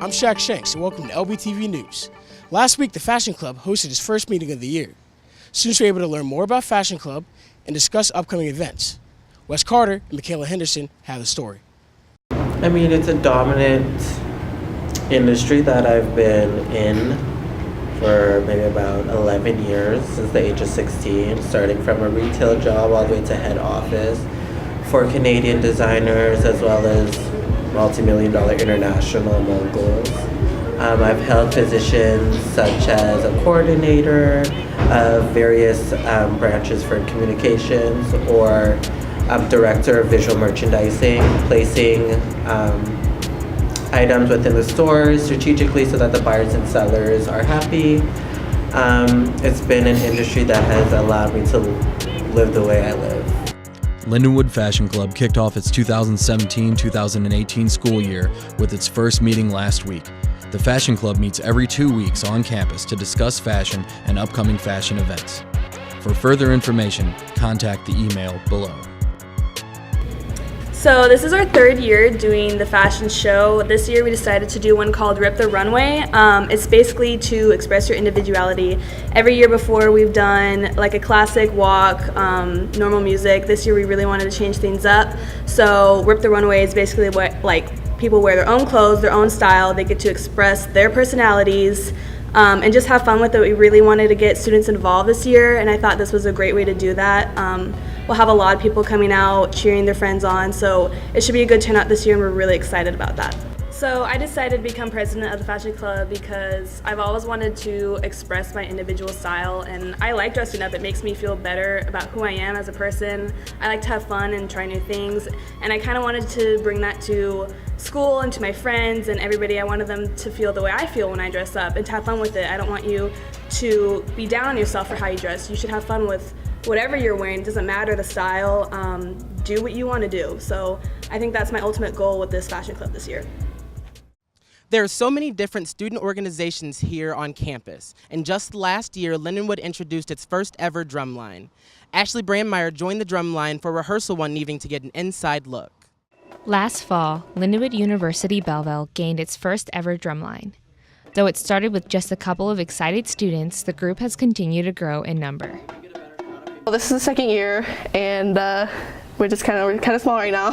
I'm Shaq Shanks, and welcome to LBTV News. Last week, the Fashion Club hosted its first meeting of the year. Students were able to learn more about Fashion Club and discuss upcoming events. Wes Carter and Michaela Henderson have the story. I mean, it's a dominant industry that I've been in for maybe about 11 years, since the age of 16, starting from a retail job all the way to head office for Canadian designers as well as multi-million-dollar international moguls. I've held positions such as a coordinator of various branches for communications, or director of visual merchandising, placing items within the stores strategically so that the buyers and sellers are happy. It's been an industry that has allowed me to live the way I live. Lindenwood Fashion Club kicked off its 2017-2018 school year with its first meeting last week. The Fashion Club meets every 2 weeks on campus to discuss fashion and upcoming fashion events. For further information, contact the email below. So this is our third year doing the fashion show. This year we decided to do one called Rip the Runway. It's basically to express your individuality. Every year before we've done like a classic walk, normal music. This year we really wanted to change things up. So Rip the Runway is basically what people wear their own clothes, their own style. They get to express their personalities and just have fun with it. We really wanted to get students involved this year, and I thought this was a great way to do that. We'll have a lot of people coming out, cheering their friends on, so it should be a good turnout this year, and we're really excited about that. So I decided to become president of the Fashion Club because I've always wanted to express my individual style, and I like dressing up. It makes me feel better about who I am as a person. I like to have fun and try new things, and I kind of wanted to bring that to school and to my friends and everybody. I wanted them to feel the way I feel when I dress up and to have fun with it. I don't want you to be down on yourself for how you dress. You should have fun with whatever you're wearing. It doesn't matter the style. Do what you want to do. So I think that's my ultimate goal with this Fashion Club this year. There are so many different student organizations here on campus, and just last year, Lindenwood introduced its first ever drumline. Ashley Brandmeier joined the drumline for rehearsal one evening to get an inside look. Last fall, Lindenwood University-Belleville gained its first ever drumline. Though it started with just a couple of excited students, the group has continued to grow in number. Well, this is the second year, and we're kind of small right now,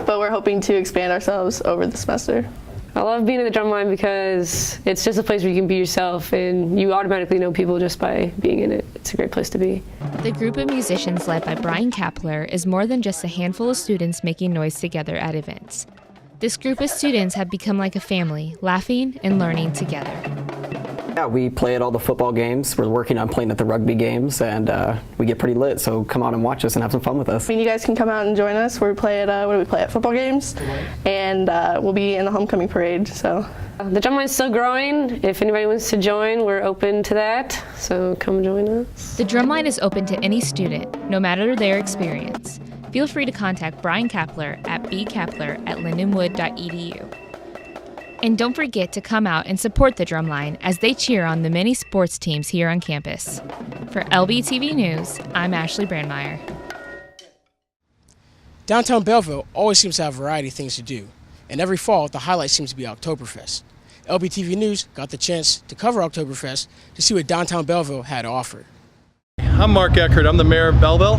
but we're hoping to expand ourselves over the semester. I love being in the drumline because it's just a place where you can be yourself and you automatically know people just by being in it. It's a great place to be. The group of musicians led by Brian Kapler is more than just a handful of students making noise together at events. This group of students have become like a family, laughing and learning together. Yeah, we play at all the football games. We're working on playing at the rugby games, and we get pretty lit, so come on and watch us and have some fun with us. I mean, you guys can come out and join us where we play at football games, and we'll be in the homecoming parade. So the drumline is still growing. If anybody wants to join, we're open to that, so come join us. The drumline is open to any student, no matter their experience. Feel free to contact Brian Kapler at bkapler@lindenwood.edu. And don't forget to come out and support the drumline as they cheer on the many sports teams here on campus. For LBTV News, I'm Ashley Brandmeier. Downtown Belleville always seems to have a variety of things to do, and every fall the highlight seems to be Oktoberfest. LBTV News got the chance to cover Oktoberfest to see what downtown Belleville had to offer. I'm Mark Eckert, I'm the mayor of Belleville.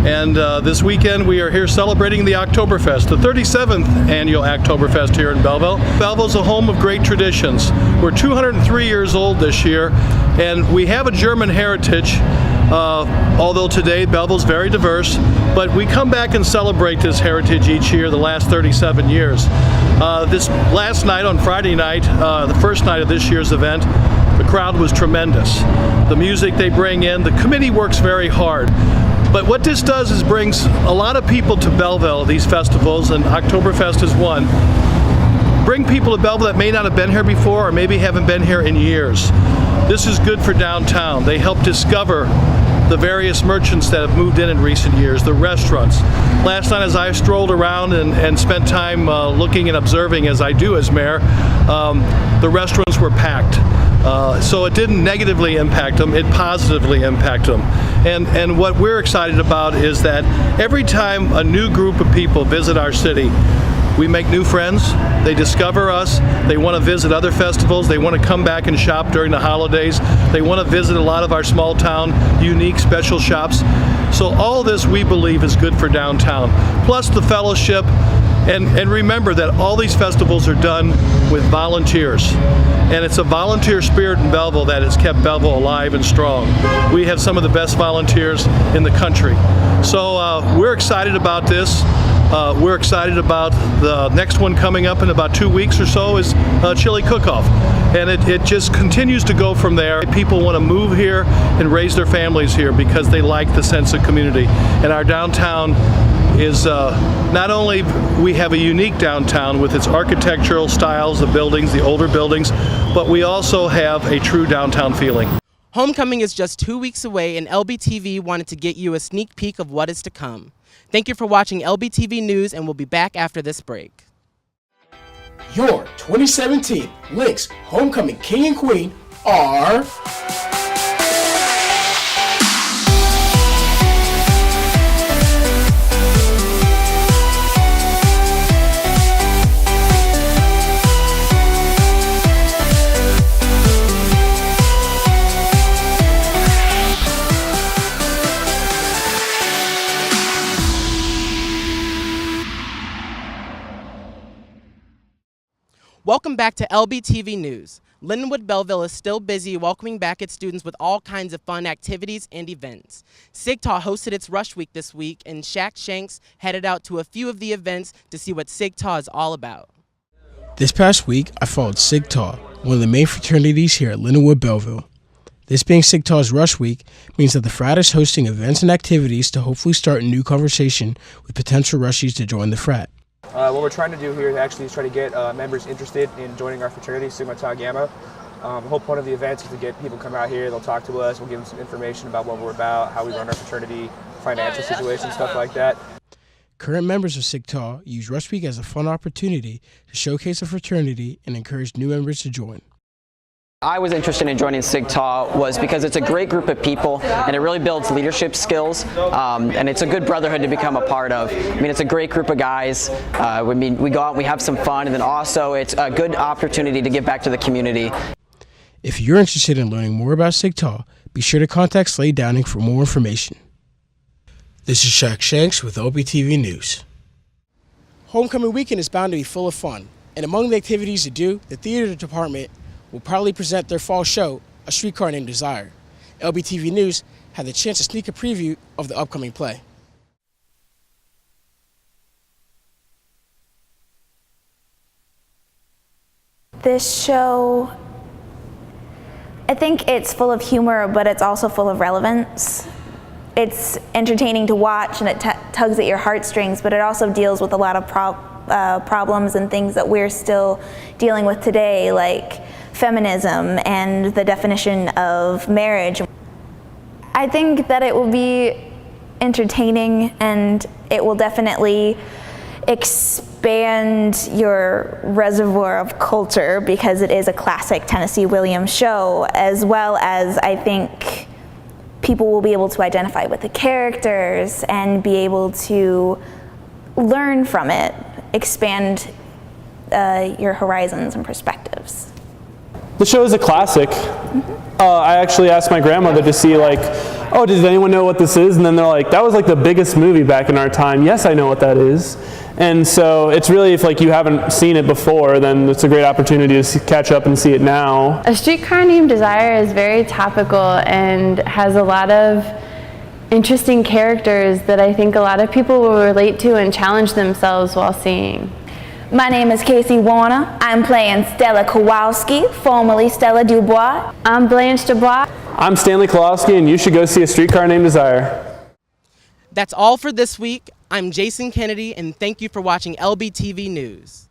And this weekend we are here celebrating the Oktoberfest, the 37th annual Oktoberfest here in Belleville. Belleville's a home of great traditions. We're 203 years old this year, and we have a German heritage, although today Belleville's very diverse, but we come back and celebrate this heritage each year, the last 37 years. This last night, on Friday night, the first night of this year's event, the crowd was tremendous. The music they bring in, the committee works very hard. But what this does is brings a lot of people to Belleville, these festivals, and Oktoberfest is one. Bring people to Belleville that may not have been here before or maybe haven't been here in years. This is good for downtown. They help discover the various merchants that have moved in recent years, the restaurants. Last night as I strolled around and spent time looking and observing, as I do as mayor, the restaurants were packed. So it didn't negatively impact them, it positively impacted them. And what we're excited about is that every time a new group of people visit our city, we make new friends. They discover us. They want to visit other festivals. They want to come back and shop during the holidays. They want to visit a lot of our small town unique special shops. So all this we believe is good for downtown. Plus the fellowship. And remember that all these festivals are done with volunteers. And it's a volunteer spirit in Belleville that has kept Belleville alive and strong. We have some of the best volunteers in the country. So we're excited about this. We're excited about the next one coming up in about 2 weeks or so is Chili Cook-Off. And it just continues to go from there. People want to move here and raise their families here because they like the sense of community. And our downtown is not only we have a unique downtown with its architectural styles, the buildings, the older buildings, but we also have a true downtown feeling. Homecoming is just 2 weeks away, and LBTV wanted to get you a sneak peek of what is to come. Thank you for watching LBTV News, and we'll be back after this break. Your 2017 Lynx Homecoming King and Queen are... Welcome back to LBTV News. Lindenwood-Belleville is still busy welcoming back its students with all kinds of fun activities and events. SIGTA hosted its Rush Week this week, and Shaq Shanks headed out to a few of the events to see what SIGTA is all about. This past week, I followed SIGTA, one of the main fraternities here at Lindenwood-Belleville. This being SIGTA's Rush Week means that the frat is hosting events and activities to hopefully start a new conversation with potential Rushies to join the frat. What we're trying to do here is try to get members interested in joining our fraternity, Sigma Tau Gamma. The whole point of the event is to get people to come out here, they'll talk to us, we'll give them some information about what we're about, how we run our fraternity, financial situation, stuff like that. Current members of SIGTA use Rush Week as a fun opportunity to showcase a fraternity and encourage new members to join. I was interested in joining SIGTA was because it's a great group of people and it really builds leadership skills, and it's a good brotherhood to become a part of. I mean, it's a great group of guys. We go out and we have some fun, and then also it's a good opportunity to give back to the community. If you're interested in learning more about SIGTA, be sure to contact Slade Downing for more information. This is Shaq Shanks with LBTV News. Homecoming weekend is bound to be full of fun, and among the activities to do, the theater department will proudly present their fall show, A Streetcar Named Desire. LBTV News had the chance to sneak a preview of the upcoming play. This show, I think it's full of humor, but it's also full of relevance. It's entertaining to watch and it tugs at your heartstrings, but it also deals with a lot of problems and things that we're still dealing with today, like feminism and the definition of marriage. I think that it will be entertaining and it will definitely expand your reservoir of culture because it is a classic Tennessee Williams show, as well as I think people will be able to identify with the characters and be able to learn from it, expand your horizons and perspectives. The show is a classic. I actually asked my grandmother to see, like, oh, does anyone know what this is? And then they're like, that was like the biggest movie back in our time. Yes, I know what that is. And so it's really, if like you haven't seen it before, then it's a great opportunity to catch up and see it now. A Streetcar Named Desire is very topical and has a lot of interesting characters that I think a lot of people will relate to and challenge themselves while seeing. My name is Casey Warner. I'm playing Stella Kowalski, formerly Stella Dubois. I'm Blanche Dubois. I'm Stanley Kowalski, and you should go see A Streetcar Named Desire. That's all for this week. I'm Jason Kennedy, and thank you for watching LBTV News.